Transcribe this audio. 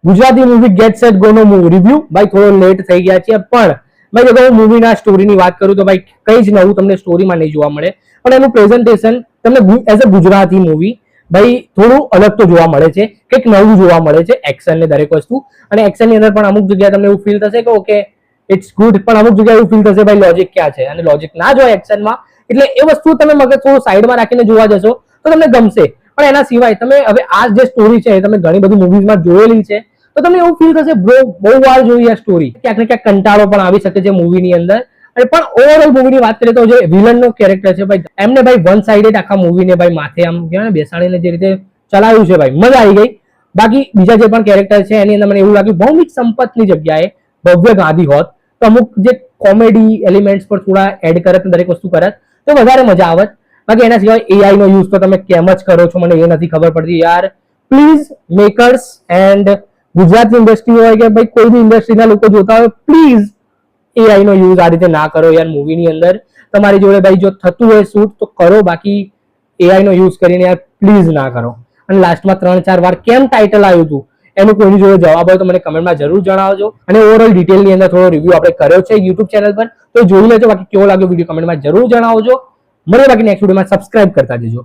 Gujarati movie get set go નો review ભાઈ થોડો લેટ થઈ ગયા છે, પણ ભાઈ જો હું મૂવીના સ્ટોરીની વાત કરું તો ભાઈ કઈ જ નવું તમને સ્ટોરીમાં નહીં જોવા મળે, પણ એનું પ્રેઝન્ટેશન તમને એઝ અ ગુજરાતી મૂવી ભાઈ થોડું અલગ તો જોવા મળે છે, કંઈક નવું જોવા મળે છે, એક્શન ને દરેક વસ્તુ. અને એક્શનની અંદર પણ અમુક જગ્યાએ તમને એવું ફીલ થશે કે ઓકે ઇટ્સ ગુડ, પણ અમુક જગ્યાએ એવું ફીલ થશે ભાઈ લોજિક ક્યાં છે, અને લોજિક ના જ હોય એક્શનમાં એટલે એ વસ્તુ તમે મગજ થોડું સાઈડમાં રાખીને જોવા જશો તો તમને ગમશે. પણ એના સિવાય તમે હવે આ જે સ્ટોરી છે તમે ઘણી બધી મૂવીઝમાં જોયેલી છે તો તમને એવું ફીલ થશે બ્રો બહુ વાર જોઈ આ સ્ટોરી, ક્યાંક ને ક્યાંક કંટાળો પણ આવી શકે છે મૂવીની અંદર. અને પણ ઓવરઓલ મૂવીની વાત કરીએ તો જે વિલનનો કેરેક્ટર છે ભાઈ એમને ભાઈ વન સાઇડેડ આખા મૂવીને ભાઈ માથે આમ કહેવાય ને બેસાડીને જે રીતે ચલાવ્યું છે ભાઈ મજા આવી ગઈ. બાકી બીજા જે પણ કેરેક્ટર છે એની અંદર મને એવું લાગ્યું ભૌમિક સંપતની જગ્યાએ ભવ્ય ગાંધી હોત તો અમુક જે કોમેડી એલિમેન્ટ્સ પર થોડા એડ કરત દરેક વસ્તુ કરત તો વધારે મજા આવત. બાકી એના સિવાય એઆઈ નો યુઝ તો તમે કેમ જ કરો છો મને એ નથી ખબર પડતી યાર. Please makers and Gujarati industry હોય કે ભાઈ કોઈ બી ઇન્ડસ્ટ્રીના લોકો જોતા હોય પ્લીઝ એઆઈ નો યુઝ આ રીતે ના કરો યાર મૂવીની અંદર. તમારી જોડે ભાઈ જો થતું હોય શૂટ તો કરો, બાકી એઆઈ નો યુઝ કરીને યાર પ્લીઝ ના કરો. અને લાસ્ટમાં 3-4 વાર કેમ ટાઇટલ આવ્યું હતું એનું કોઈની જોડે જવાબ હોય તો મને કમેન્ટમાં જરૂર જણાવજો. અને ઓવરઓલ ડિટેલની અંદર થોડો રિવ્યુ આપણે કર્યો છે યુટ્યુબ ચેનલ પર, તો જોઈ લેજો. બાકી કેવો લાગ્યો વિડીયો કમેન્ટમાં જરૂર જણાવજો. મળીએ બાકી નેક્સ્ટ વિડીયોમાં, સબસ્ક્રાઇબ કરતા જજો.